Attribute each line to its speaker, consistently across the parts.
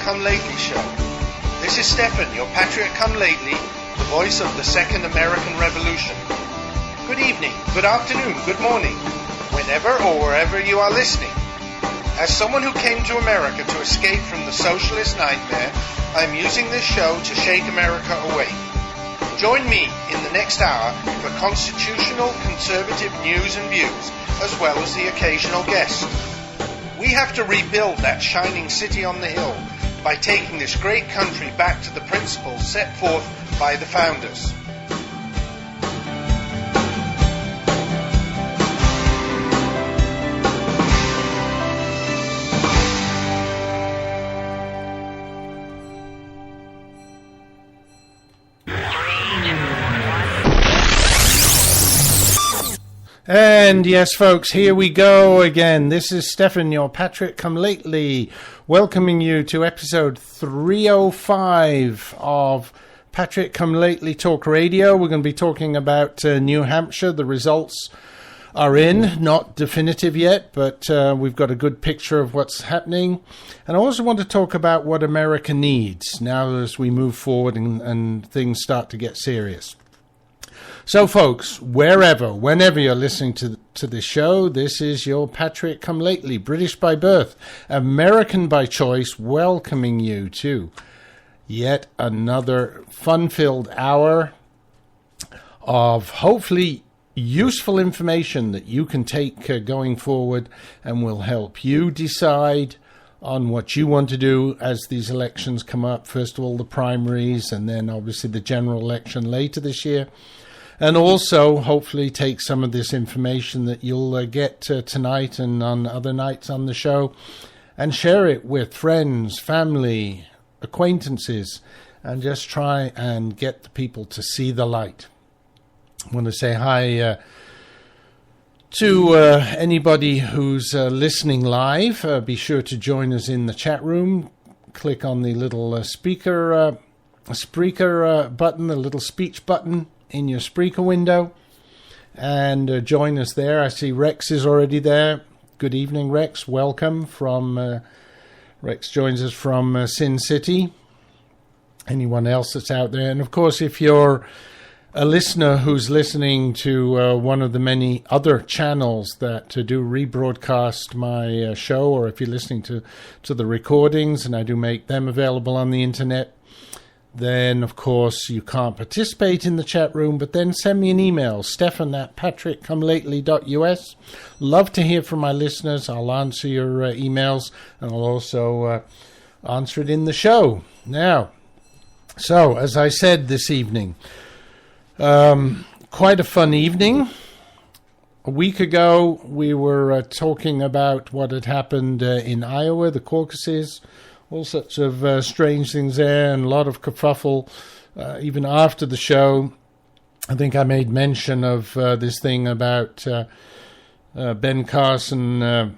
Speaker 1: Come Lately show. This is Stefan, your patriot come lately, the voice of the Second American Revolution. Good evening, good afternoon, good morning, whenever or wherever you are listening. As someone who came to America to escape from the socialist nightmare, I am using this show to shake America awake. Join me in the next hour for constitutional conservative news and views, as well as the occasional guest. We have to rebuild that shining city on the hill by taking this great country back to the principles set forth by the founders.
Speaker 2: And yes, folks, here we go again. This is Stefan, your patriot come lately, welcoming you to episode 305 of Patriot Come Lately Talk Radio. We're going to be talking about New Hampshire. The results are in, not definitive yet, but we've got a good picture of what's happening. And I also want to talk about what America needs now as we move forward and things start to get serious. So, folks, whenever you're listening to this show, this is your Patriot Come Lately, British by birth, American by choice, welcoming you to yet another fun-filled hour of hopefully useful information that you can take going forward and will help you decide on what you want to do as these elections come up. First of all, the primaries, and then obviously the general election later this year. And also, hopefully, take some of this information that you'll get tonight and on other nights on the show and share it with friends, family, acquaintances, and just try and get the people to see the light. I want to say hi to anybody who's listening live. Be sure to join us in the chat room. Click on the little speaker button, the little speech button in your Spreaker window, and join us there. I see Rex is already there. Good evening, Rex. Welcome from Rex joins us from Sin City. Anyone else that's out there, and of course, if you're a listener who's listening to one of the many other channels that do rebroadcast my show, or if you're listening to the recordings, and I do make them available on the internet, then, of course, you can't participate in the chat room, but then send me an email, stefan@patriotcomelately.us. Love to hear from my listeners. I'll answer your emails, and I'll also answer it in the show. Now, so, as I said this evening, quite a fun evening. A week ago, we were talking about what had happened in Iowa, the caucuses. All sorts of strange things there, and a lot of kerfuffle. Even after the show, I think I made mention of this thing about Ben Carson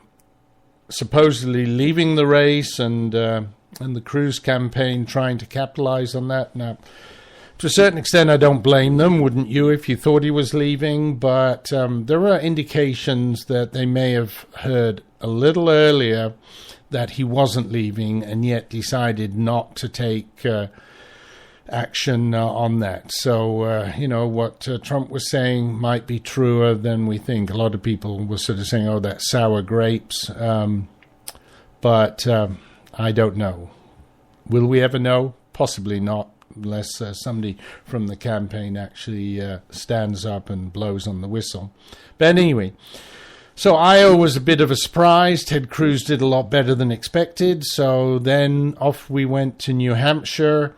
Speaker 2: supposedly leaving the race, and the Cruz campaign trying to capitalize on that. Now, to a certain extent, I don't blame them, wouldn't you, if you thought he was leaving? But there are indications that they may have heard a little earlier that he wasn't leaving, and yet decided not to take action on that. So, what Trump was saying might be truer than we think. A lot of people were sort of saying, oh, that's sour grapes. But I don't know. Will we ever know? Possibly not, unless somebody from the campaign actually stands up and blows on the whistle. But anyway, so Iowa was a bit of a surprise. Ted Cruz did a lot better than expected. So then off we went to New Hampshire,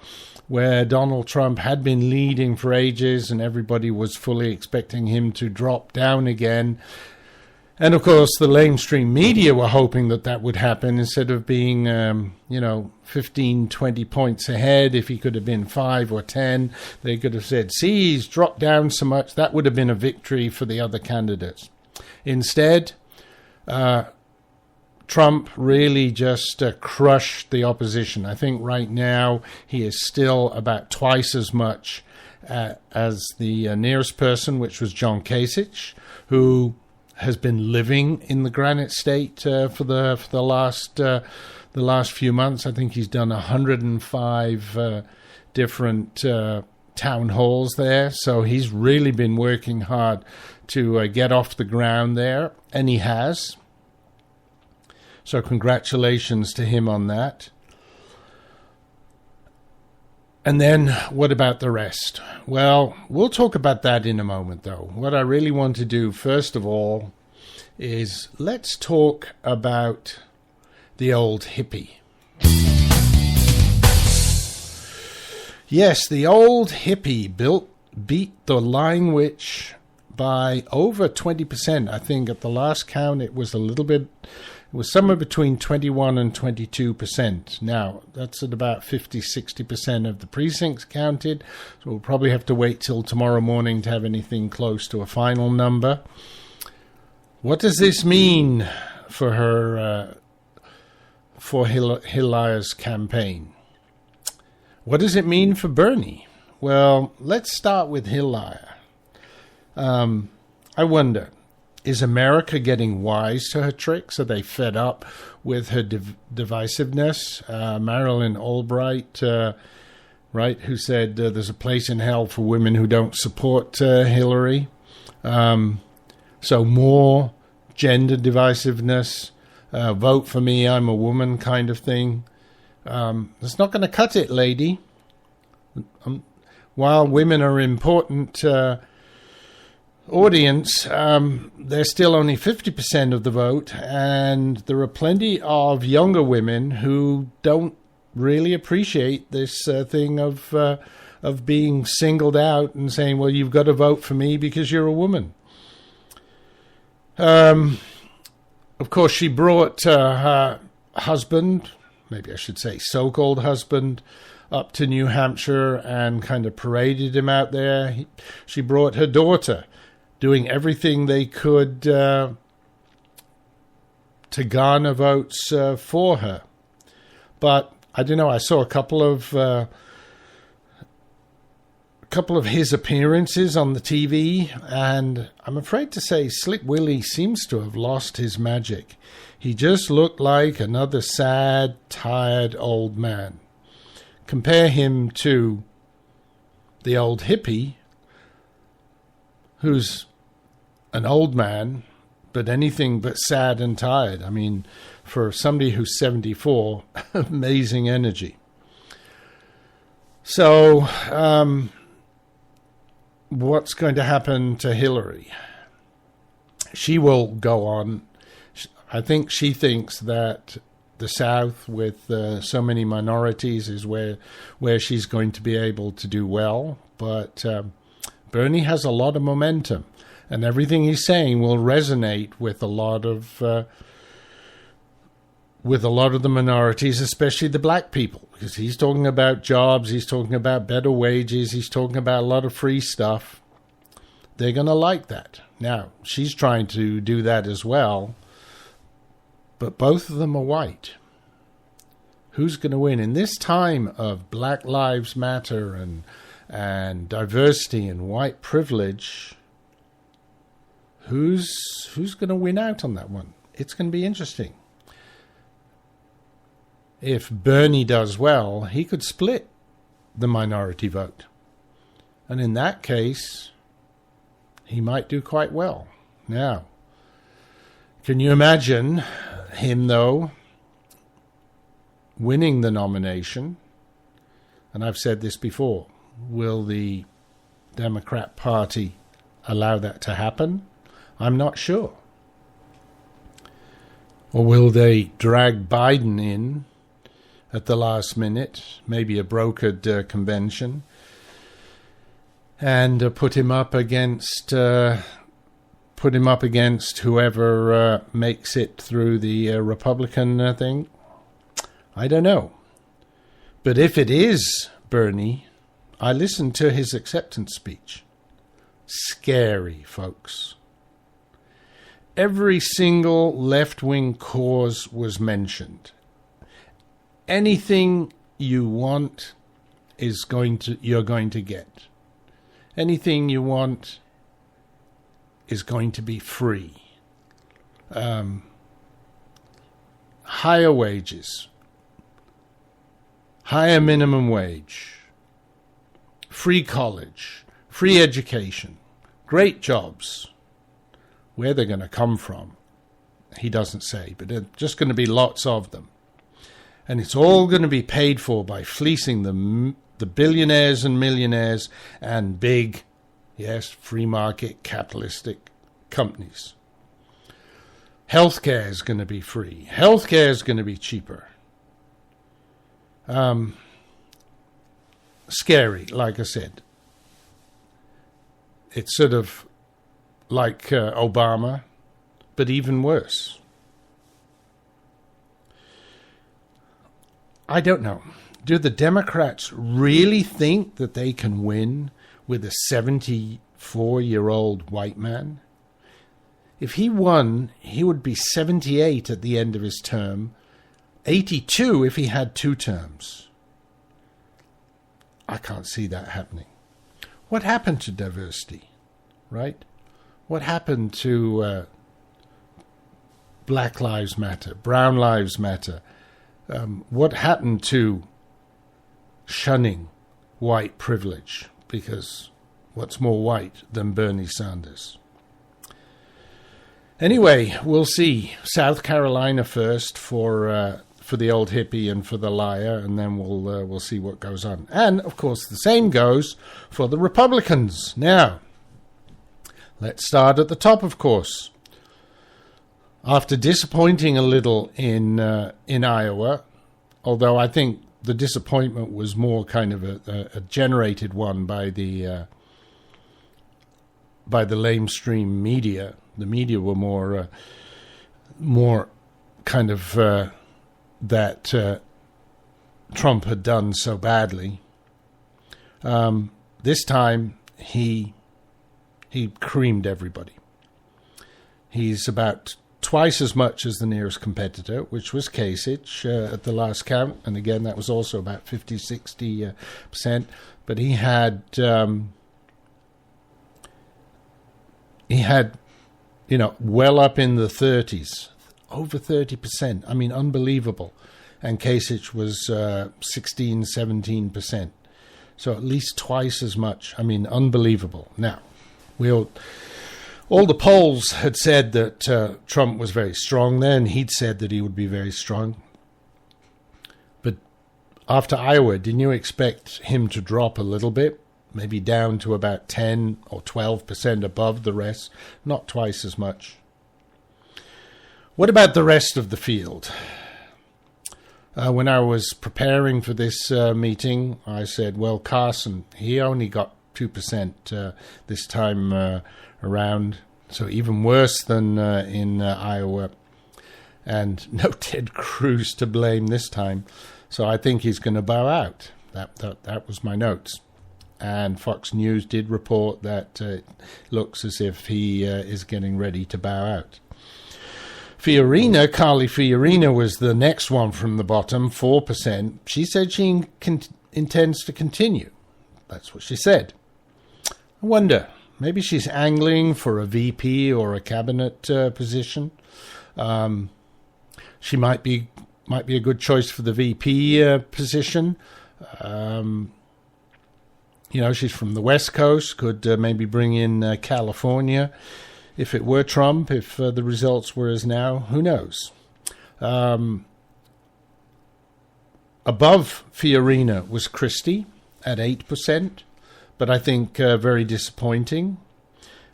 Speaker 2: where Donald Trump had been leading for ages, and everybody was fully expecting him to drop down again. And of course, the mainstream media were hoping that would happen. Instead of being, 15, 20 points ahead, if he could have been 5 or 10, they could have said, see, he's dropped down so much. That would have been a victory for the other candidates. Instead, Trump really just crushed the opposition. I think right now he is still about twice as much as the nearest person, which was John Kasich, who has been living in the Granite State for the last few months. I think he's done 105 different town halls there. So he's really been working hard to get off the ground there, and he has. So congratulations to him on that. And then what about the rest? Well, we'll talk about that in a moment, though. What I really want to do, first of all, is let's talk about the old hippie. Yes, the old hippie beat the lying witch by over 20%. I think at the last count it was it was somewhere between 21 and 22%. Now, that's at about 50-60% of the precincts counted, so we'll probably have to wait till tomorrow morning to have anything close to a final number. What does this mean for her, for Hilaria's campaign? What does it mean for Bernie? Well, let's start with Hilaria. I wonder, is America getting wise to her tricks? Are they fed up with her divisiveness? Marilyn Albright, right, who said there's a place in hell for women who don't support Hillary. So more gender divisiveness, vote for me, I'm a woman kind of thing. It's not going to cut it, lady. While women are important audience, they're still only 50% of the vote, and there are plenty of younger women who don't really appreciate this thing of being singled out and saying, well, you've got to vote for me because you're a woman. Of course, she brought her husband, maybe I should say so-called husband, up to New Hampshire and kind of paraded him out there. She brought her daughter, doing everything they could to garner votes for her. But I don't know, I saw a couple of his appearances on the TV, and I'm afraid to say Slick Willie seems to have lost his magic. He just looked like another sad, tired old man. Compare him to the old hippie, who's an old man, but anything but sad and tired. I mean, for somebody who's 74, amazing energy. So, what's going to happen to Hillary? She will go on. I think she thinks that the South, with so many minorities, is where she's going to be able to do well. But Bernie has a lot of momentum, and everything he's saying will resonate with a lot of the minorities, especially the black people, because he's talking about jobs, he's talking about better wages, he's talking about a lot of free stuff. They're going to like that. Now, she's trying to do that as well, but both of them are white. Who's going to win? In this time of Black Lives Matter and diversity and white privilege, who's going to win out on that one? It's going to be interesting. If Bernie does well, he could split the minority vote. And in that case, he might do quite well. Now, can you imagine him, though, winning the nomination? And I've said this before. Will the Democrat Party allow that to happen? I'm not sure. Or will they drag Biden in at the last minute, maybe a brokered convention, and put him up against whoever makes it through the Republican thing? I don't know. But if it is Bernie, I listened to his acceptance speech. Scary, folks. Every single left-wing cause was mentioned. Anything you want you're going to get. Anything you want is going to be free. higher wages, higher minimum wage, free college, free education, great jobs. Where they're going to come from, he doesn't say, but there's just going to be lots of them. And it's all going to be paid for by fleecing the billionaires and millionaires and big, yes, free market capitalistic companies. Healthcare is going to be free. Healthcare is going to be cheaper. Scary, like I said. It's sort of like Obama, but even worse. I don't know. Do the Democrats really think that they can win with a 74-year-old white man? If he won, he would be 78 at the end of his term, 82 if he had 2 terms. I can't see that happening. What happened to diversity, right? What happened to Black Lives Matter, Brown Lives Matter? What happened to shunning white privilege? Because what's more white than Bernie Sanders? Anyway, we'll see. South Carolina first for the old hippie and for the liar, and then we'll see what goes on. And of course, the same goes for the Republicans. Now, let's start at the top, of course. After disappointing a little in Iowa, although I think the disappointment was more kind of a generated one by the lamestream media. The media were more kind of that Trump had done so badly. This time he creamed everybody. He's about twice as much as the nearest competitor, which was Kasich at the last count. And again, that was also about 50-60%. But he had, well up in the 30s, over 30%. I mean, unbelievable. And Kasich was 16-17%. So at least twice as much. I mean, unbelievable. Now, all the polls had said that Trump was very strong then. He'd said that he would be very strong. But after Iowa, didn't you expect him to drop a little bit? Maybe down to about 10 or 12% above the rest. Not twice as much. What about the rest of the field? When I was preparing for this meeting, I said, well, Carson, he only got 2% this time around, so even worse than in Iowa, and no Ted Cruz to blame this time. So I think he's going to bow out. That was my notes, and Fox News did report that it looks as if he is getting ready to bow out. Carly Fiorina was the next one from the bottom, 4%. She said she intends to continue. That's what she said. I wonder. Maybe she's angling for a VP or a cabinet position. She might be a good choice for the VP position. She's from the West Coast. Could maybe bring in California. If it were Trump, if the results were as now, who knows? Above Fiorina was Christie at 8%. But I think very disappointing.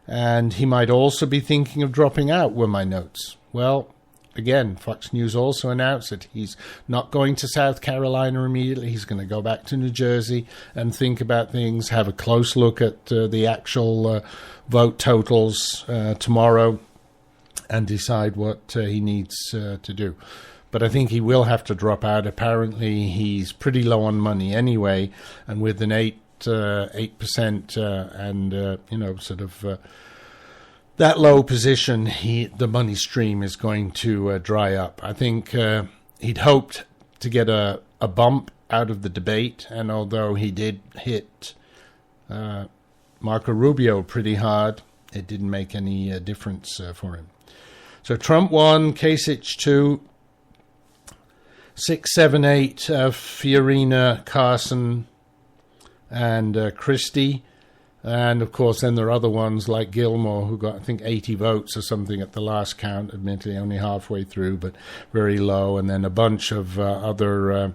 Speaker 2: And he might also be thinking of dropping out, were my notes. Well, again, Fox News also announced that he's not going to South Carolina immediately. He's going to go back to New Jersey and think about things, have a close look at the actual vote totals tomorrow and decide what he needs to do. But I think he will have to drop out. Apparently, he's pretty low on money anyway, and with an 8% that low position, the money stream is going to dry up. I think he'd hoped to get a bump out of the debate, and although he did hit Marco Rubio pretty hard, it didn't make any difference for him. So Trump 1, Kasich 2, 6, 7, 8, Fiorina, Carson, and Christie. And, of course, then there are other ones like Gilmore, who got, I think, 80 votes or something at the last count, admittedly only halfway through, but very low. And then a bunch of other,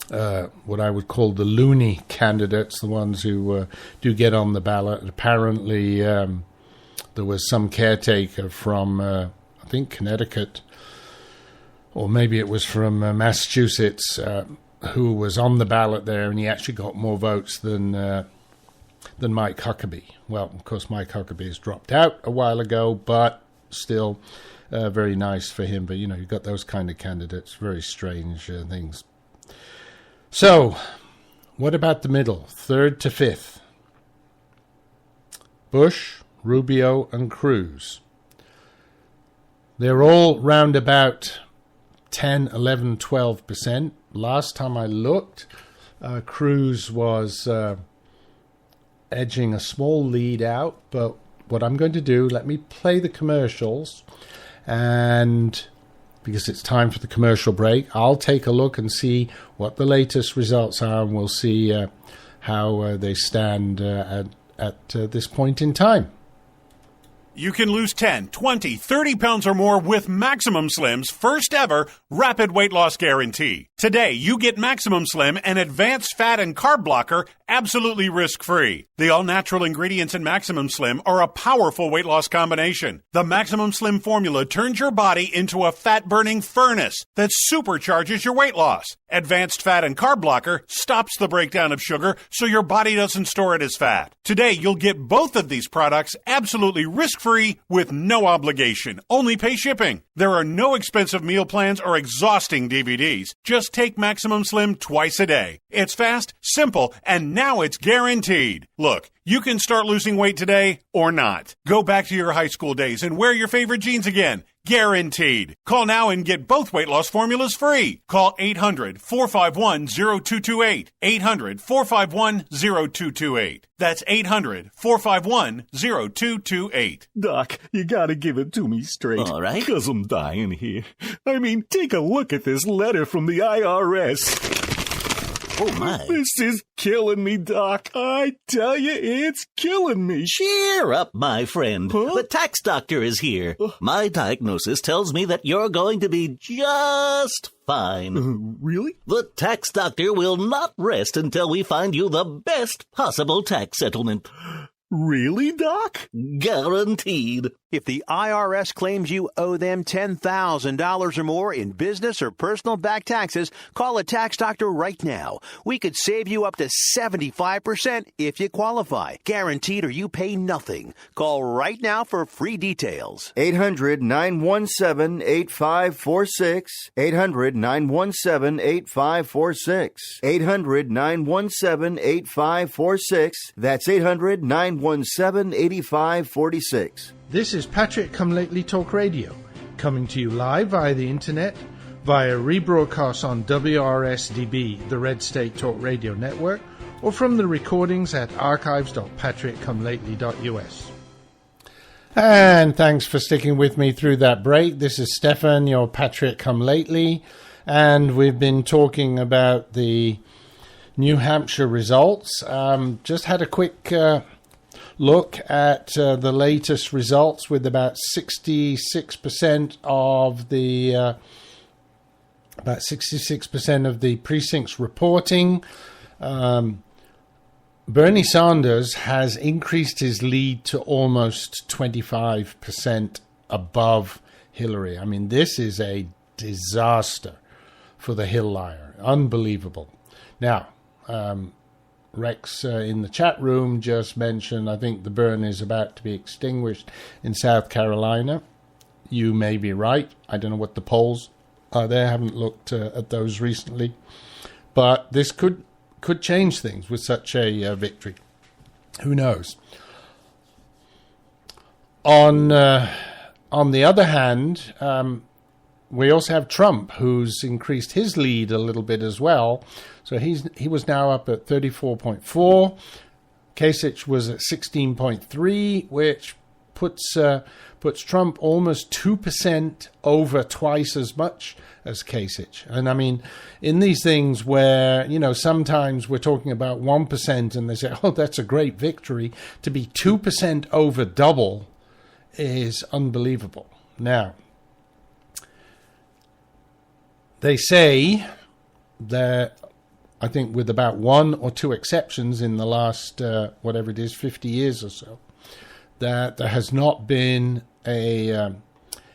Speaker 2: what I would call the loony candidates, the ones who do get on the ballot. Apparently, there was some caretaker from, I think, Connecticut, or maybe it was from Massachusetts, who was on the ballot there, and he actually got more votes than Mike Huckabee. Well, of course, Mike Huckabee has dropped out a while ago, but still very nice for him. But, you know, you've got those kind of candidates, very strange things. So, what about the middle, 3rd to 5th? Bush, Rubio, and Cruz. They're all round about 10, 11, 12%. Last time I looked, Cruz was edging a small lead out, but what I'm going to do, let me play the commercials, and because it's time for the commercial break, I'll take a look and see what the latest results are, and we'll see how they stand at this point in time.
Speaker 3: You can lose 10, 20, 30 pounds or more with Maximum Slim's first ever rapid weight loss guarantee. Today, you get Maximum Slim, an advanced fat and carb blocker, absolutely risk-free. The all-natural ingredients in Maximum Slim are a powerful weight loss combination. The Maximum Slim formula turns your body into a fat-burning furnace that supercharges your weight loss. Advanced fat and carb blocker stops the breakdown of sugar so your body doesn't store it as fat. Today, you'll get both of these products absolutely risk-free with no obligation. Only pay shipping. There are no expensive meal plans or exhausting DVDs. Just take Maximum Slim twice a day. It's fast, simple, and now it's guaranteed. Look, you can start losing weight today or not. Go back to your high school days and wear your favorite jeans again. Guaranteed. Call now and get both weight loss formulas free. Call 800-451-0228. 800-451-0228. That's 800-451-0228.
Speaker 4: Doc, you gotta give it to me straight.
Speaker 5: All right.
Speaker 4: 'Cause I'm dying here. I mean, take a look at this letter from the IRS.
Speaker 5: Oh, my.
Speaker 4: This is killing me, Doc. I tell you, it's killing me.
Speaker 5: Cheer up, my friend.
Speaker 4: Huh?
Speaker 5: The tax doctor is here. My diagnosis tells me that you're going to be just fine.
Speaker 4: Really?
Speaker 5: The tax doctor will not rest until we find you the best possible tax settlement.
Speaker 4: Really, Doc?
Speaker 5: Guaranteed.
Speaker 6: If the IRS claims you owe them $10,000 or more in business or personal back taxes, call a tax doctor right now. We could save you up to 75% if you qualify. Guaranteed or you pay nothing. Call right now for free details.
Speaker 7: 800-917-8546. 800-917-8546. 800-917-8546. That's 800-917-8546.
Speaker 2: This is Patrick Come Lately Talk Radio, coming to you live via the internet, via rebroadcast on WRSDB, the Red State Talk Radio Network, or from the recordings at archives.patrickcomelately.us. And thanks for sticking with me through that break. This is Stefan, your Patrick Come Lately, and we've been talking about the New Hampshire results. Just had a quick look at the latest results, with about 66% of the precincts reporting. Bernie Sanders has increased his lead to almost 25% above Hillary. I mean, this is a disaster for the Hill liar. Unbelievable. Now, Rex in the chat room just mentioned, I think the burn is about to be extinguished in South Carolina. You may be right. I don't know what the polls are there. I haven't looked at those recently. But this could change things with such a victory. Who knows? On the other hand, we also have Trump, who's increased his lead a little bit as well. So he was now up at 34.4. Kasich was at 16.3, which puts Trump almost 2% over twice as much as Kasich. And I mean, in these things where, sometimes we're talking about 1% and they say, oh, that's a great victory, to be 2% over double is unbelievable. Now, they say that, I think with about one or two exceptions in the last, 50 years or so, that there has not been a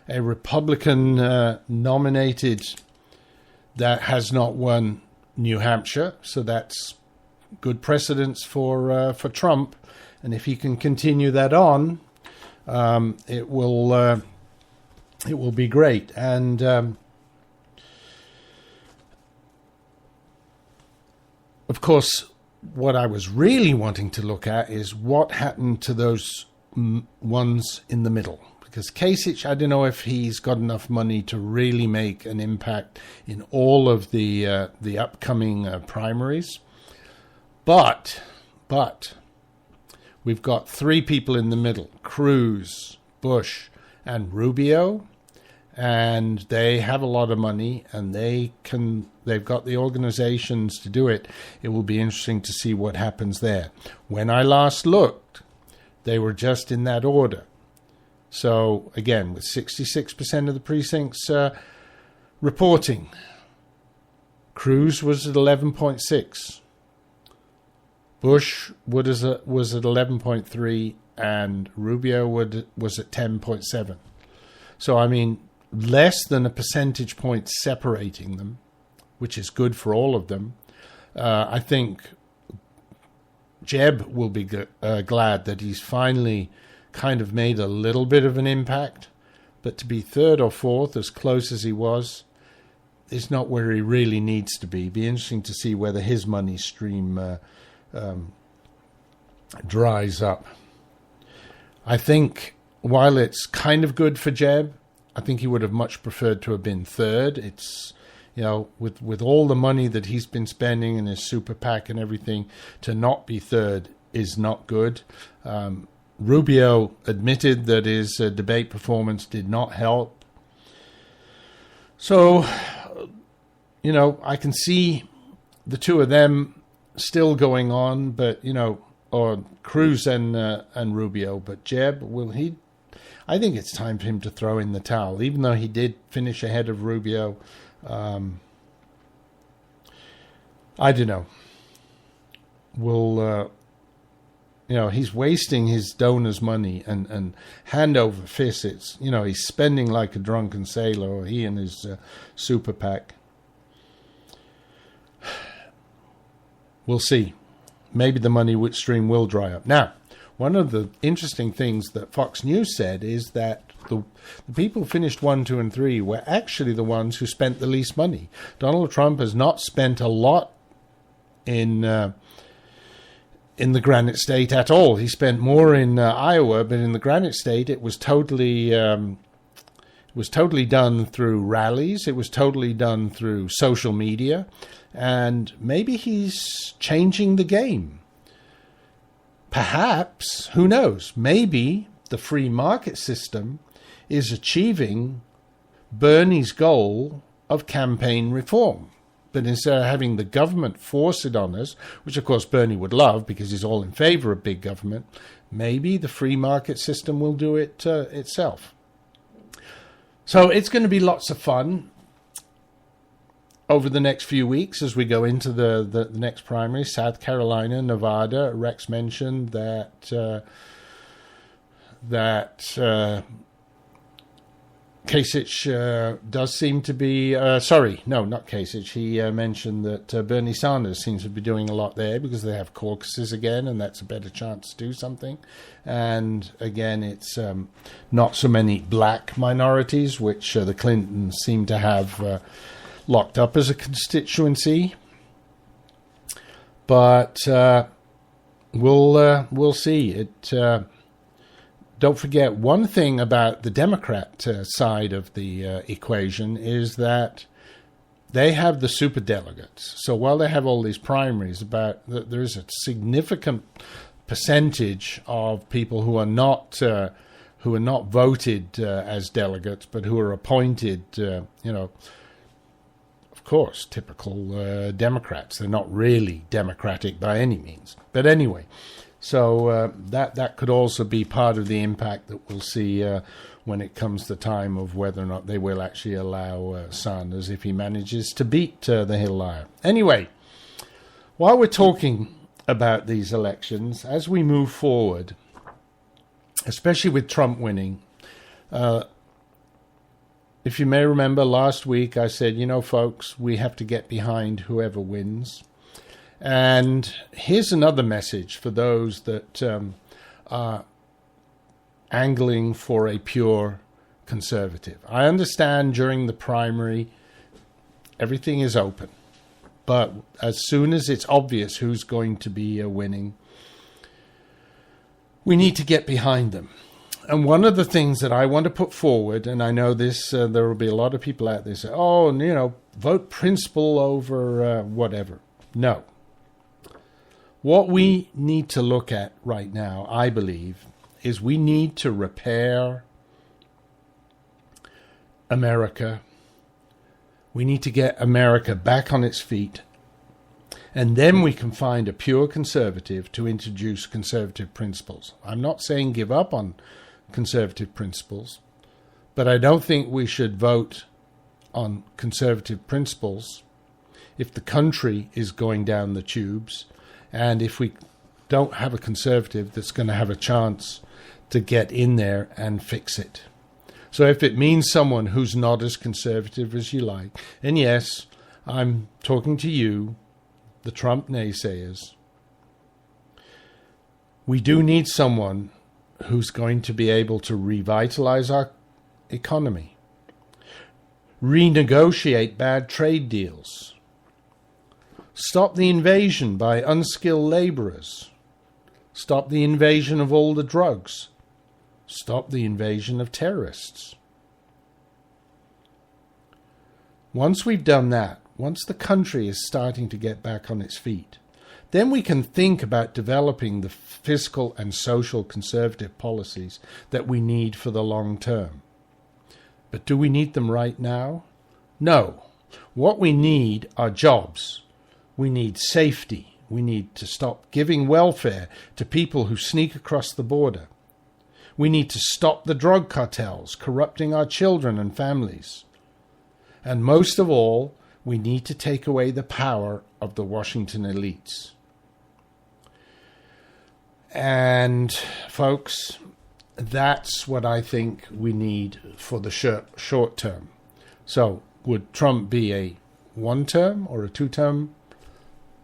Speaker 2: Republican nominated that has not won New Hampshire. So that's good precedence for Trump. And if he can continue that on, it will be great. And of course, what I was really wanting to look at is what happened to those ones in the middle. Because Kasich, I don't know if he's got enough money to really make an impact in all of the upcoming primaries. But we've got three people in the middle: Cruz, Bush, and Rubio. And they have a lot of money, and they've got the organizations to do it. It will be interesting to see what happens there. When I last looked, they were just in that order. So again, with 66% of the precincts reporting, Cruz was at 11.6, Bush was at 11.3, and Rubio was at 10.7. So I mean, less than a percentage point separating them, which is good for all of them. I think Jeb will be glad that he's finally kind of made a little bit of an impact, but to be third or fourth, as close as he was, is not where he really needs to be. It'd be interesting to see whether his money stream dries up. I think while it's kind of good for Jeb, I think he would have much preferred to have been third. It's, with all the money that he's been spending in his super PAC and everything, to not be third is not good. Rubio admitted that his debate performance did not help. So, I can see the two of them still going on, but, or Cruz and Rubio, but Jeb, I think it's time for him to throw in the towel, even though he did finish ahead of Rubio. I don't know. He's wasting his donors' money and hand over fist. It's, he's spending like a drunken sailor, or he and his super PAC. We'll see. Maybe the money stream will dry up. Now, one of the interesting things that Fox News said is that the people who finished 1, 2, and 3 were actually the ones who spent the least money. Donald Trump has not spent a lot in the Granite State at all. He spent more in Iowa, but in the Granite State, it was totally done through rallies. It was totally done through social media, and maybe he's changing the game. Perhaps, who knows, maybe the free market system is achieving Bernie's goal of campaign reform. But instead of having the government force it on us, which of course Bernie would love because he's all in favor of big government, maybe the free market system will do it itself. So it's going to be lots of fun over the next few weeks as we go into the next primary. South Carolina, Nevada. Rex mentioned that Kasich does seem to be... sorry, no, not Kasich. He mentioned that Bernie Sanders seems to be doing a lot there because they have caucuses again, and that's a better chance to do something. And again, it's not so many black minorities, which the Clintons seem to have... locked up as a constituency, but we'll see. Don't forget, one thing about the Democrat side of the equation is that they have the superdelegates. So while they have all these primaries, there is a significant percentage of people who are not who are not voted as delegates, but who are appointed, of course, typical Democrats. They're not really democratic by any means. But anyway, so that could also be part of the impact that we'll see when it comes the time of whether or not they will actually allow Sanders if he manages to beat the Hill liar. Anyway, while we're talking about these elections, as we move forward, especially with Trump winning, if you may remember last week I said, folks, we have to get behind whoever wins. And here's another message for those that are angling for a pure conservative. I understand during the primary everything is open, but as soon as it's obvious who's going to be winning, we need to get behind them. And one of the things that I want to put forward, and I know this, there will be a lot of people out there say, vote principle over whatever. No. What we need to look at right now, I believe, is we need to repair America. We need to get America back on its feet. And then we can find a pure conservative to introduce conservative principles. I'm not saying give up on conservative principles, but I don't think we should vote on conservative principles if the country is going down the tubes and if we don't have a conservative that's going to have a chance to get in there and fix it. So if it means someone who's not as conservative as you like, and yes, I'm talking to you, the Trump naysayers, we do need someone who's going to be able to revitalize our economy, renegotiate bad trade deals, stop the invasion by unskilled laborers, stop the invasion of all the drugs, stop the invasion of terrorists. Once we've done that, once the country is starting to get back on its feet, then we can think about developing the fiscal and social conservative policies that we need for the long term. But do we need them right now? No. What we need are jobs. We need safety. We need to stop giving welfare to people who sneak across the border. We need to stop the drug cartels corrupting our children and families. And most of all, we need to take away the power of the Washington elites. And, folks, that's what I think we need for the short term. So, would Trump be a one-term or a two-term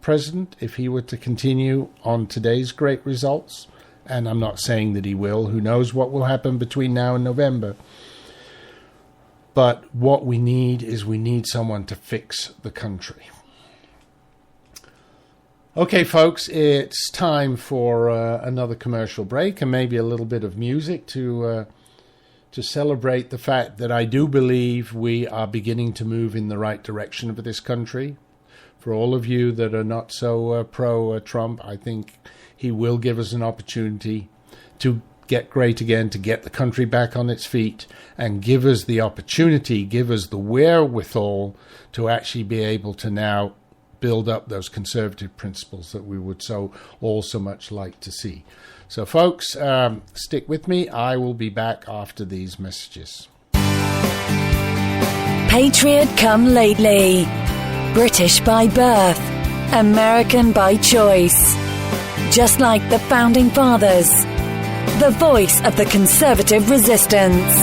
Speaker 2: president if he were to continue on today's great results? And I'm not saying that he will. Who knows what will happen between now and November. But what we need is we need someone to fix the country. Okay, folks, it's time for another commercial break and maybe a little bit of music to celebrate the fact that I do believe we are beginning to move in the right direction for this country. For all of you that are not so pro-Trump, I think he will give us an opportunity to get great again, to get the country back on its feet, and give us the opportunity, give us the wherewithal to actually be able to now build up those conservative principles that we would so much like to see. So, folks, stick with me. I will be back after these messages.
Speaker 8: Patriot come lately. British by birth. American by choice. Just like the Founding Fathers. The voice of the conservative resistance.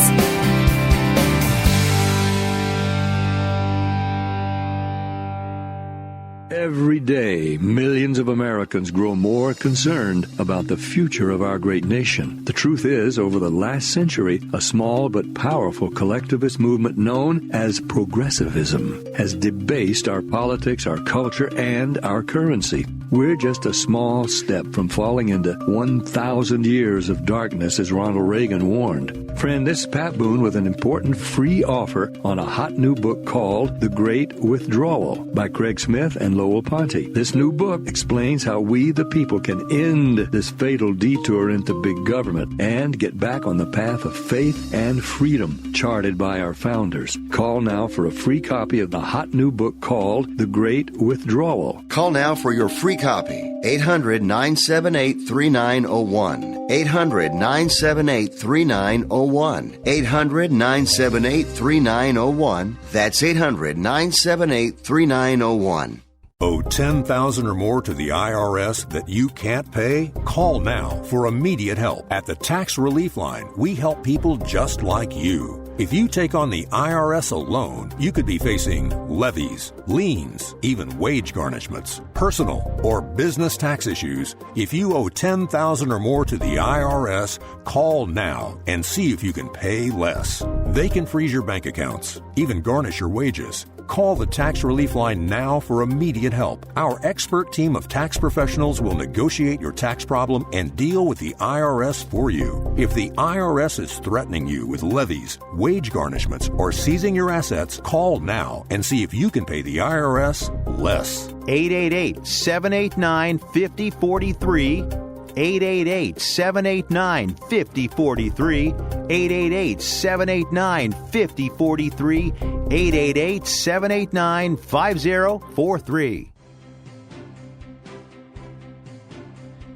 Speaker 9: Every day, millions of Americans grow more concerned about the future of our great nation. The truth is, over the last century, a small but powerful collectivist movement known as progressivism has debased our politics, our culture, and our currency. We're just a small step from falling into 1,000 years of darkness, as Ronald Reagan warned. Friend, this is Pat Boone with an important free offer on a hot new book called The Great Withdrawal by Craig Smith and Lowell Ponte. This new book explains how we, the people, can end this fatal detour into big government and get back on the path of faith and freedom charted by our founders. Call now for a free copy of the hot new book called The Great Withdrawal.
Speaker 7: Call now for your free copy. 800-978-3901. 800-978-3901. 800-978-3901. That's 800-978-3901.
Speaker 10: Owe $10,000 or more to the IRS that you can't pay? Call now for immediate help. At the Tax Relief Line, we help people just like you. If you take on the IRS alone, you could be facing levies, liens, even wage garnishments, personal or business tax issues. If you owe $10,000 or more to the IRS, call now and see if you can pay less. They can freeze your bank accounts, even garnish your wages. Call the Tax Relief Line now for immediate help. Our expert team of tax professionals will negotiate your tax problem and deal with the IRS for you. If the IRS is threatening you with levies, wage garnishments, or seizing your assets, call now and see if you can pay the IRS less.
Speaker 6: 888-789-5043. 888-789-5043. 888-789-5043. 888-789-5043.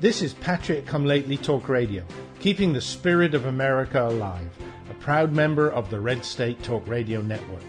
Speaker 2: This is Patriot Come Lately Talk Radio, keeping the spirit of America alive, a proud member of the Red State Talk Radio Network.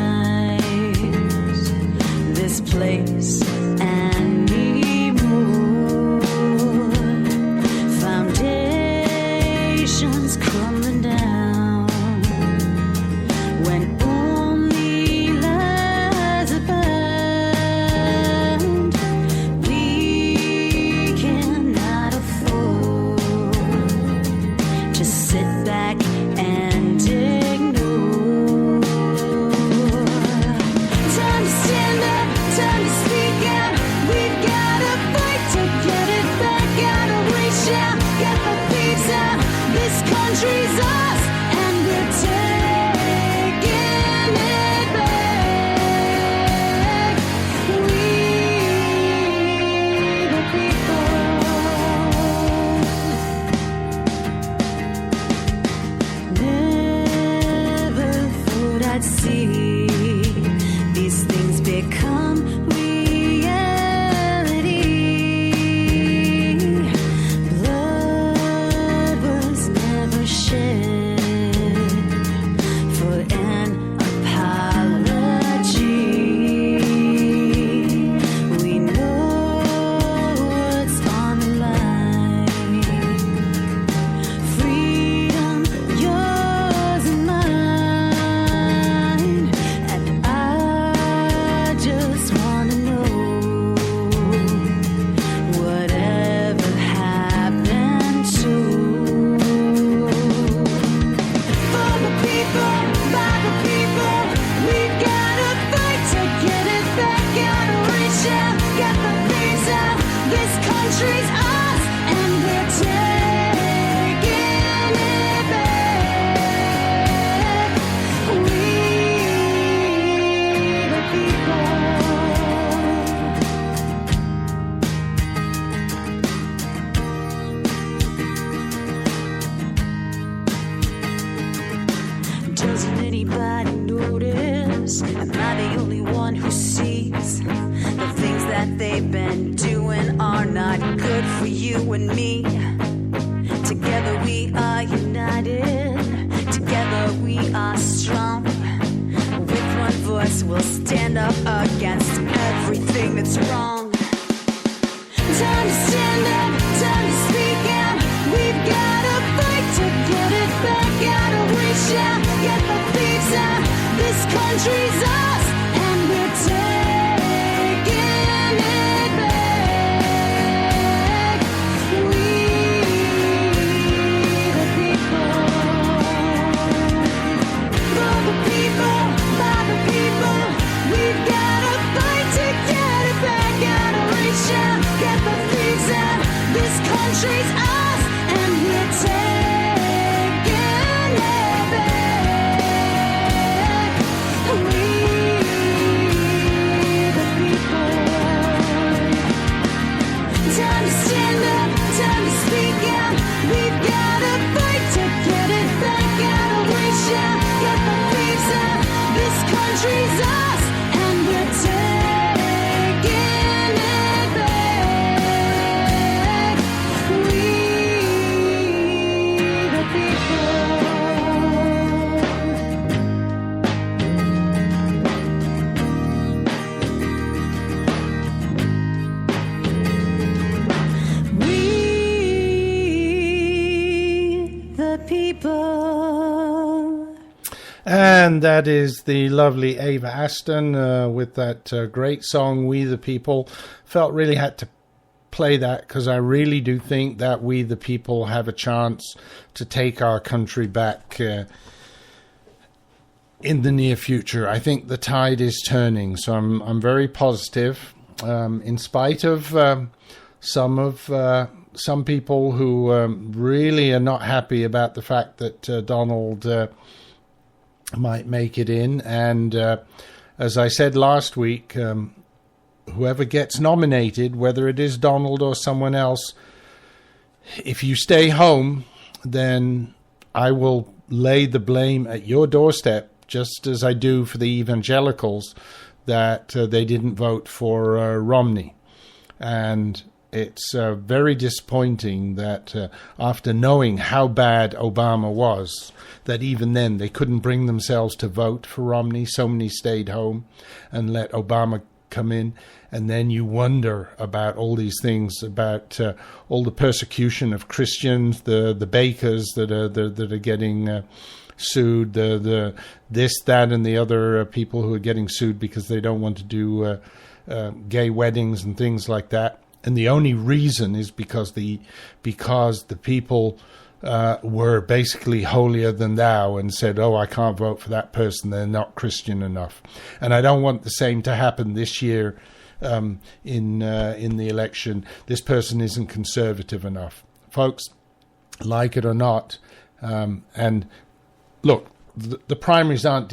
Speaker 11: This country's us, and we're taking it back.
Speaker 2: And that is the lovely Ava Aston with that great song, We the People. Felt really had to play that because I really do think that we the people have a chance to take our country back in the near future. I think the tide is turning, so I'm very positive, in spite of some people who really are not happy about the fact that Donald might make it in. And as I said last week, whoever gets nominated, whether it is Donald or someone else, if you stay home, then I will lay the blame at your doorstep, just as I do for the evangelicals, that they didn't vote for Romney. And it's very disappointing that after knowing how bad Obama was, that even then they couldn't bring themselves to vote for Romney. So many stayed home and let Obama come in. And then you wonder about all these things, about all the persecution of Christians, the bakers that are getting sued, the this, that, and the other people who are getting sued because they don't want to do gay weddings and things like that. And the only reason is because the people were basically holier than thou and said, oh, I can't vote for that person, they're not Christian enough. And I don't want the same to happen this year in the election. This person isn't conservative enough. Folks, like it or not, and look, the primaries aren't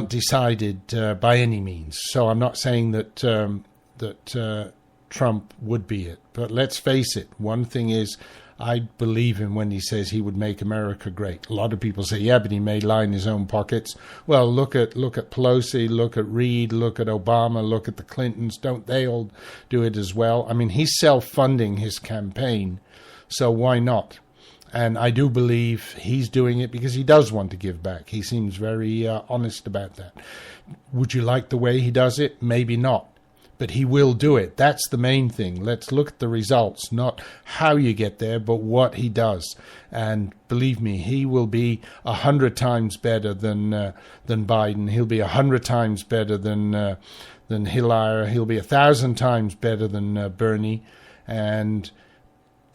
Speaker 2: decided by any means. So I'm not saying that Trump would be it. But let's face it, one thing is, I believe him when he says he would make America great. A lot of people say, yeah, but he may line his own pockets. Well, look at Pelosi, look at Reid, look at Obama, look at the Clintons. Don't they all do it as well? I mean, he's self-funding his campaign, so why not? And I do believe he's doing it because he does want to give back. He seems very honest about that. Would you like the way he does it? Maybe not. But he will do it. That's the main thing. Let's look at the results, not how you get there, but what he does. And believe me, he will be 100 times better than Biden. He'll be 100 times better than Hillary. He'll be 1,000 times better than Bernie. And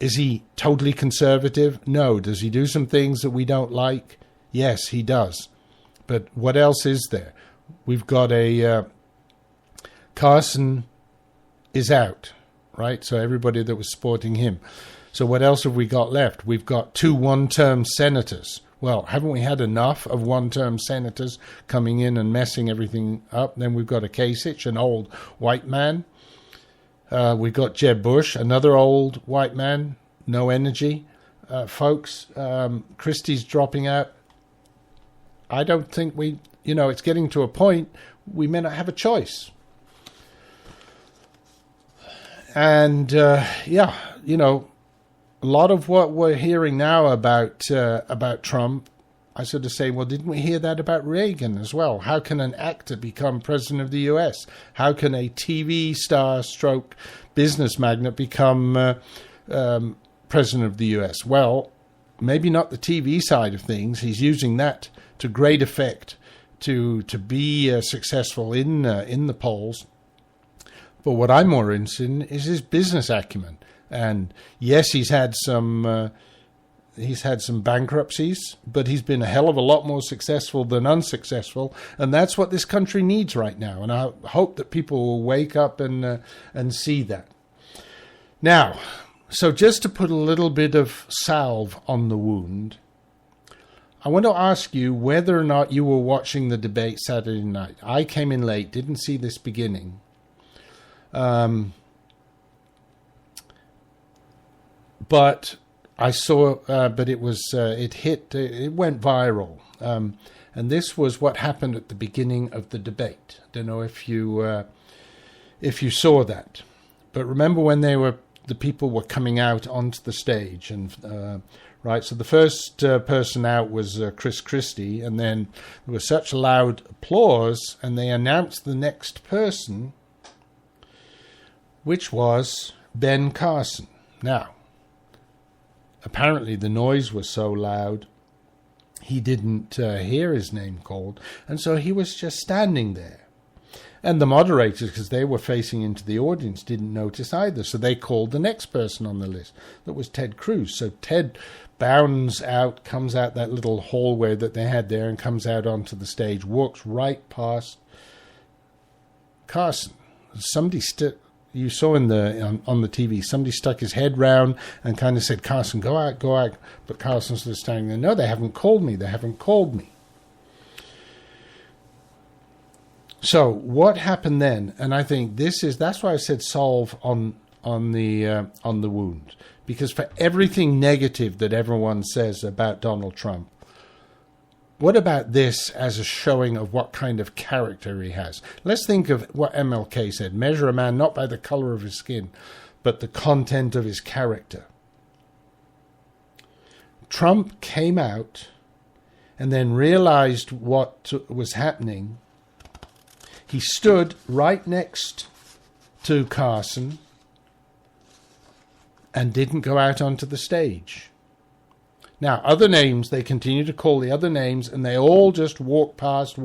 Speaker 2: is he totally conservative? No. Does he do some things that we don't like? Yes, he does. But what else is there? We've got a Carson is out, right? So everybody that was supporting him. So what else have we got left? We've got 2 one-term senators. Well, haven't we had enough of one-term senators coming in and messing everything up? Then we've got a Kasich, an old white man. We've got Jeb Bush, another old white man, no energy. Folks, Christie's dropping out. I don't think it's getting to a point we may not have a choice. And, a lot of what we're hearing now about Trump, I sort of say, well, didn't we hear that about Reagan as well? How can an actor become president of the U.S.? How can a TV star stroke business magnate become president of the U.S.? Well, maybe not the TV side of things. He's using that to great effect to be successful in the polls. But what I'm more interested in is his business acumen. And yes, he's had some bankruptcies, but he's been a hell of a lot more successful than unsuccessful, and that's what this country needs right now. And I hope that people will wake up and see that. Now, so just to put a little bit of salve on the wound, I want to ask you whether or not you were watching the debate Saturday night. I came in late, didn't see this beginning. But I saw, but it was, it went viral. And this was what happened at the beginning of the debate. I don't know if you saw that, but remember when the people were coming out onto the stage and, right. So the first person out was Chris Christie, and then there was such loud applause, and they announced the next person, which was Ben Carson. Now, apparently the noise was so loud he didn't hear his name called, and so he was just standing there. And the moderators, because they were facing into the audience, didn't notice either. So they called the next person on the list. That was Ted Cruz. So Ted bounds out, comes out that little hallway that they had there and comes out onto the stage, walks right past Carson. Somebody you saw on the TV, somebody stuck his head round and kind of said, "Carson, go out, go out." But Carson's just standing there. "No, they haven't called me. They haven't called me." So what happened then? And I think that's why I said solve on the wound, because for everything negative that everyone says about Donald Trump, what about this as a showing of what kind of character he has? Let's think of what MLK said: measure a man not by the color of his skin, but the content of his character. Trump came out and then realized what was happening. He stood right next to Carson and didn't go out onto the stage. Now, other names, they continue to call the other names, and they all just walk past.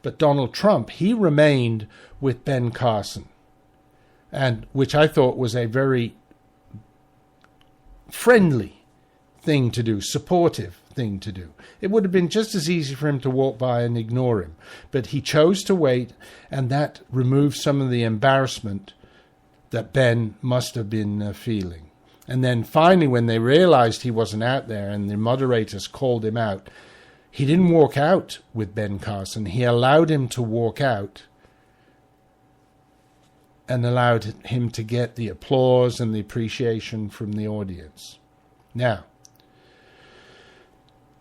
Speaker 2: But Donald Trump, he remained with Ben Carson, and which I thought was a very friendly thing to do, supportive thing to do. It would have been just as easy for him to walk by and ignore him, but he chose to wait, and that removed some of the embarrassment that Ben must have been feeling. And then finally, when they realized he wasn't out there and the moderators called him out, he didn't walk out with Ben Carson. He allowed him to walk out and allowed him to get the applause and the appreciation from the audience. Now,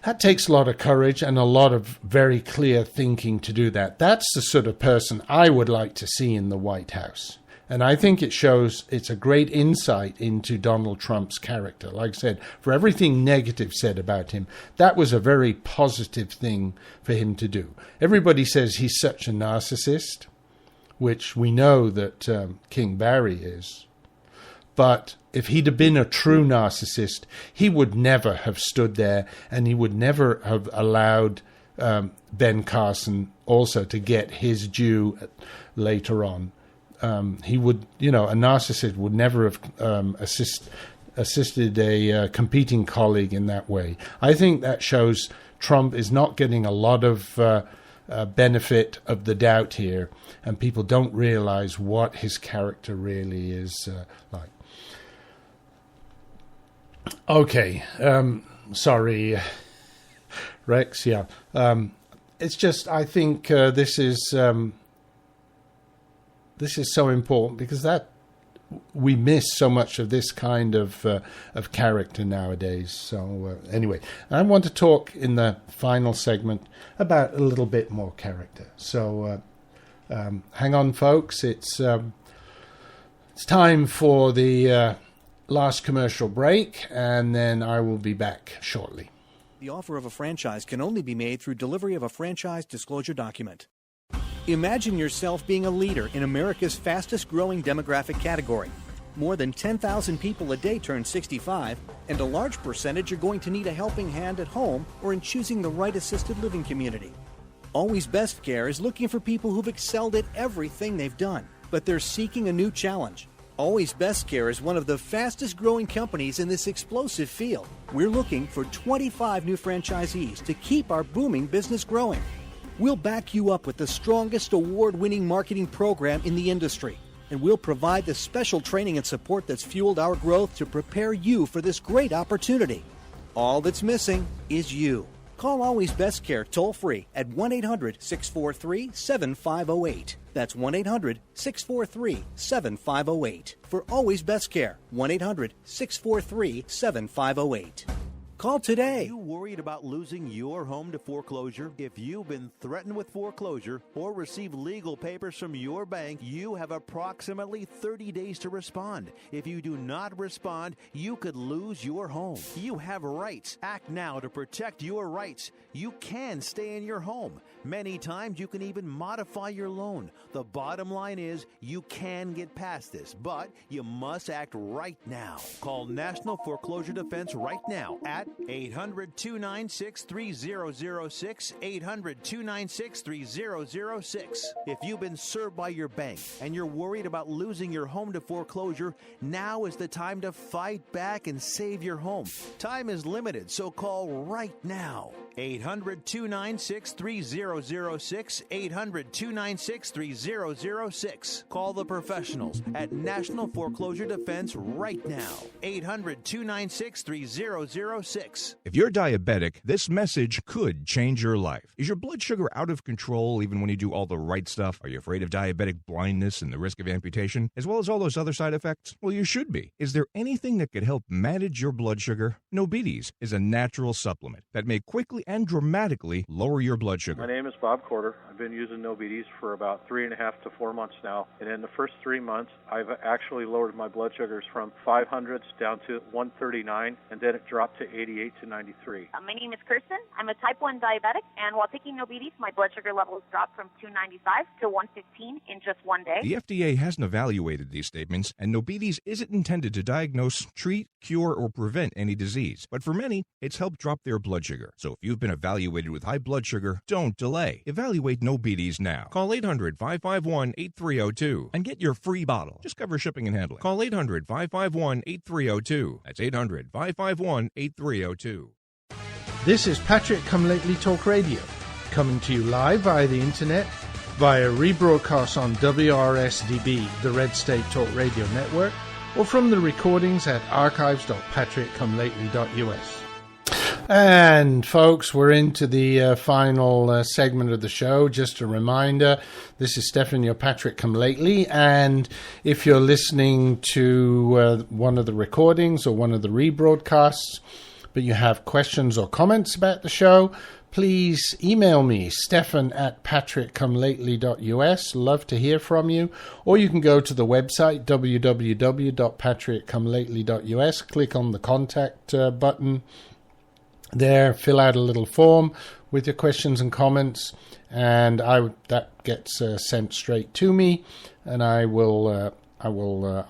Speaker 2: that takes a lot of courage and a lot of very clear thinking to do that. That's the sort of person I would like to see in the White House. And I think it's a great insight into Donald Trump's character. Like I said, for everything negative said about him, that was a very positive thing for him to do. Everybody says he's such a narcissist, which we know that King Barry is. But if he'd have been a true narcissist, he would never have stood there, and he would never have allowed Ben Carson also to get his due later on. He would, a narcissist would never have assisted a competing colleague in that way. I think that shows Trump is not getting a lot of benefit of the doubt here, and people don't realize what his character really is like. Okay, sorry, Rex. Yeah, it's just I think this is so important because that we miss so much of this kind of character nowadays. So anyway, I want to talk in the final segment about a little bit more character. So hang on, folks. It's time for the last commercial break, and then I will be back shortly.
Speaker 11: The offer of a franchise can only be made through delivery of a franchise disclosure document. Imagine yourself being a leader in America's fastest growing demographic category. More than 10,000 people a day turn 65, and a large percentage are going to need a helping hand at home or in choosing the right assisted living community. Always Best Care is looking for people who've excelled at everything they've done, but they're seeking a new challenge. Always Best Care is one of the fastest growing companies in this explosive field. We're looking for 25 new franchisees to keep our booming business growing. We'll back you up with the strongest award-winning marketing program in the industry, and we'll provide the special training and support that's fueled our growth to prepare you for this great opportunity. All that's missing is you. Call Always Best Care toll-free at 1-800-643-7508. That's 1-800-643-7508. For Always Best Care, 1-800-643-7508. Call today.
Speaker 6: Are you worried about losing your home to foreclosure? If you've been threatened with foreclosure or received legal papers from your bank, you have approximately 30 days to respond. If you do not respond, you could lose your home. You have rights. Act now to protect your rights. You can stay in your home. Many times you can even modify your loan. The bottom line is you can get past this, but you must act right now. Call National Foreclosure Defense right now at 800-296-3006, 800-296-3006. If you've been served by your bank and you're worried about losing your home to foreclosure, now is the time to fight back and save your home. Time is limited, so call right now. 800-296-3006, 800-296-3006. Call the professionals at National Foreclosure Defense right now. 800-296-3006.
Speaker 12: If you're diabetic, this message could change your life. Is your blood sugar out of control even when you do all the right stuff? Are you afraid of diabetic blindness and the risk of amputation, as well as all those other side effects? Well, you should be. Is there anything that could help manage your blood sugar? Nobetes is a natural supplement that may quickly and dramatically lower your blood sugar.
Speaker 13: My name is Bob Corder. I've been using Nobetes for about 3.5 to 4 months now. And in the first 3 months, I've actually lowered my blood sugars from 500s down to 139, and then it dropped to 88 to 93.
Speaker 14: My name is Kirsten. I'm a type 1 diabetic, and while taking Nobetes, my blood sugar levels dropped from 295 to 115 in just 1 day.
Speaker 12: The FDA hasn't evaluated these statements, and Nobetes isn't intended to diagnose, treat, cure, or prevent any disease. But for many, it's helped drop their blood sugar. So if you've been evaluated with high blood sugar, don't delay. Evaluate Nobetes now. Call 800-551-8302 and get your free bottle. Just cover shipping and handling. Call 800-551-8302. That's 800-551-8302.
Speaker 2: This is Patrick Come Lately Talk Radio, coming to you live via the internet, via rebroadcast on WRSDB, the Red State Talk Radio Network, or from the recordings at archives.patrickcomelately.us. And folks, we're into the final segment of the show. Just a reminder, this is Stefan, your Patrick Come Lately, and if you're listening to one of the recordings or one of the rebroadcasts, but you have questions or comments about the show, please email me, stefan@patrickcomelately.us. Love to hear from you. Or you can go to the website, www.patrickcomelately.us. Click on the contact button there, fill out a little form with your questions and comments, and that gets sent straight to me, and I will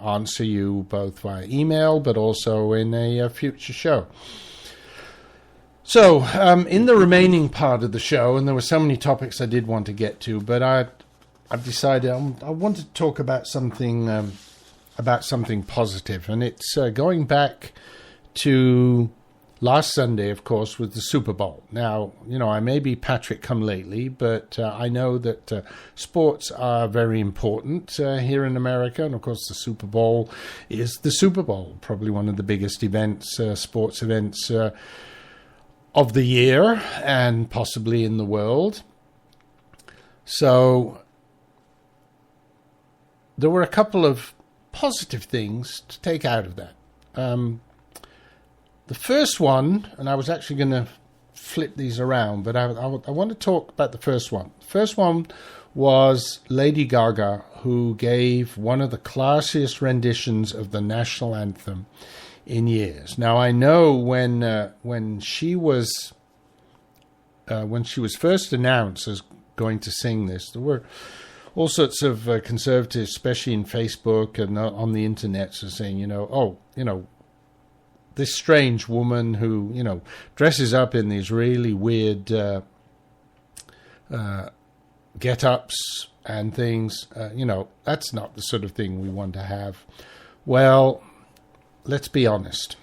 Speaker 2: answer you both via email, but also in a future show. So, in the remaining part of the show, and there were so many topics I did want to get to, but I've decided I want to talk about something positive, and it's going back to last Sunday, of course, was the Super Bowl. Now, I may be Patrick Come Lately, but I know that sports are very important here in America. And, of course, the Super Bowl is the Super Bowl, probably one of the biggest events, sports events of the year and possibly in the world. So there were a couple of positive things to take out of that. The first one, and I was actually going to flip these around, but I want to talk about the first one. The first one was Lady Gaga, who gave one of the classiest renditions of the national anthem in years. Now, I know when she was first announced as going to sing this, there were all sorts of conservatives, especially in Facebook and on the internet, saying, this strange woman who, dresses up in these really weird get-ups and things, that's not the sort of thing we want to have. Well, let's be honest.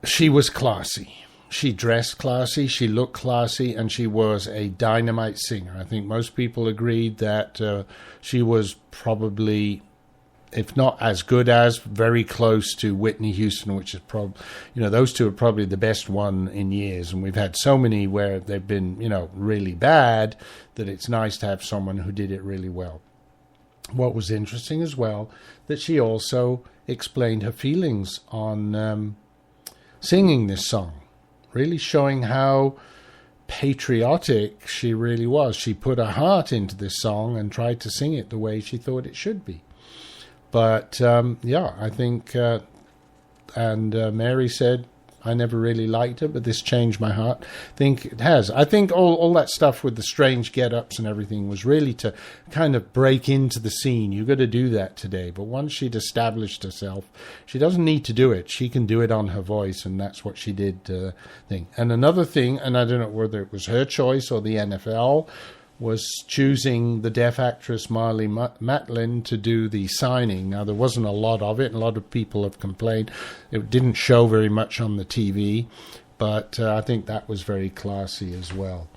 Speaker 2: She was classy. She dressed classy, she looked classy, and she was a dynamite singer. I think most people agreed that she was probably, if not as good as, very close to Whitney Houston, which is those two are probably the best one in years. And we've had so many where they've been, really bad, that it's nice to have someone who did it really well. what was interesting as well, that she also explained her feelings on singing this song, really showing how patriotic she really was. She put her heart into this song and tried to sing it the way she thought it should be. But I think, and Mary said, I never really liked it, but this changed my heart. I think it has. I think all that stuff with the strange get-ups and everything was really to kind of break into the scene. You've got to do that today. But once she'd established herself, she doesn't need to do it. She can do it on her voice, and that's what she did. And another thing, and I don't know whether it was her choice or the NFL, was choosing the deaf actress Marlee Matlin to do the signing. Now, there wasn't a lot of it. A lot of people have complained. It didn't show very much on the TV, but I think that was very classy as well.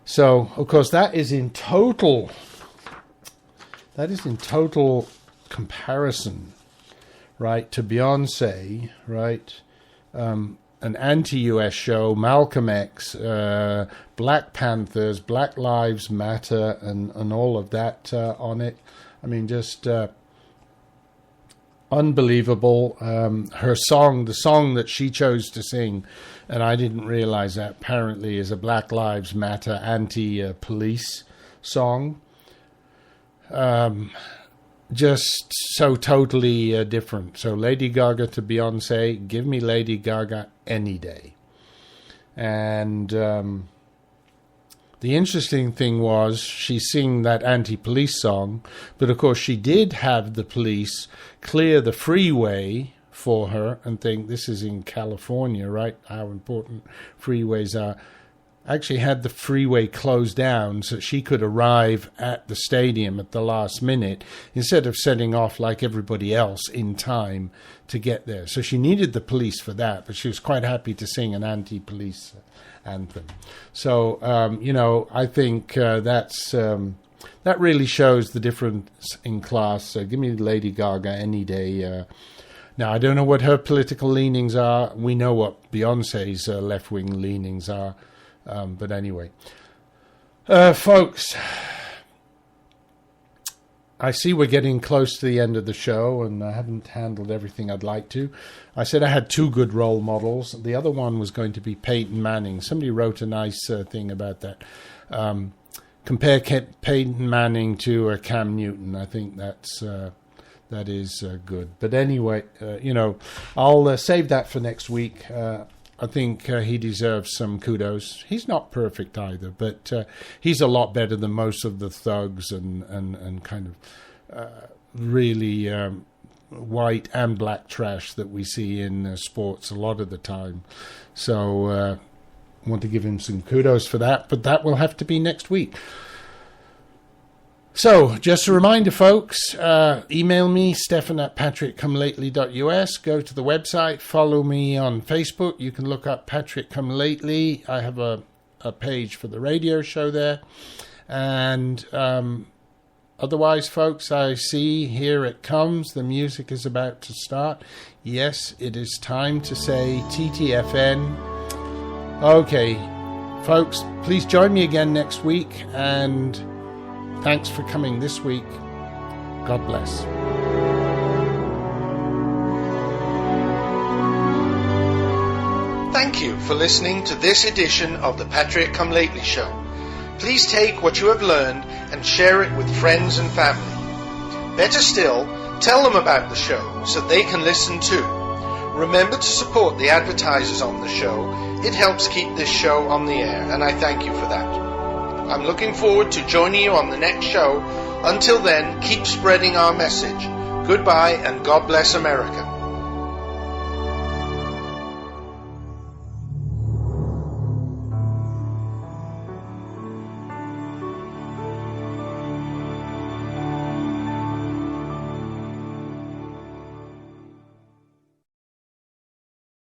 Speaker 2: So, of course, that is in total comparison, right, to Beyonce, right, an anti-US show, Malcolm X, Black Panthers, Black Lives Matter, and all of that on it. I mean, just unbelievable. Her song, the song that she chose to sing, and I didn't realize that apparently is a Black Lives Matter anti-police song. Just so totally different. So Lady Gaga to Beyonce, give me Lady Gaga any day. And the interesting thing was she sang that anti-police song, but of course she did have the police clear the freeway for her and think this is in California, right? How important freeways are. Actually had the freeway closed down so she could arrive at the stadium at the last minute instead of setting off like everybody else in time to get there. So she needed the police for that, but she was quite happy to sing an anti-police anthem. So, I think that really shows the difference in class. So give me Lady Gaga any day. Now, I don't know what her political leanings are. We know what Beyonce's left-wing leanings are. But anyway, folks, I see we're getting close to the end of the show, and I haven't handled everything I'd like to. I said I had two good role models. The other one was going to be Peyton Manning. Somebody wrote a nice thing about that. Compare Peyton Manning to Cam Newton. I think that is good. But anyway, I'll save that for next week. I think he deserves some kudos. He's not perfect either, but he's a lot better than most of the thugs and kind of really white and black trash that we see in sports a lot of the time. So I want to give him some kudos for that, but that will have to be next week. So, just a reminder, folks, email me, stephan@patrickcomelately.us. Go to the website, follow me on Facebook. You can look up Patrick Come Lately. I have a page for the radio show there. And otherwise, folks, I see here it comes. The music is about to start. Yes, it is time to say TTFN. Okay, folks, please join me again next week, and thanks for coming this week. God bless.
Speaker 1: Thank you for listening to this edition of the Patrick Come Lately Show. Please take what you have learned and share it with friends and family. Better still, tell them about the show so they can listen too. Remember to support the advertisers on the show. It helps keep this show on the air, and I thank you for that. I'm looking forward to joining you on the next show. Until then, keep spreading our message. Goodbye, and God bless America.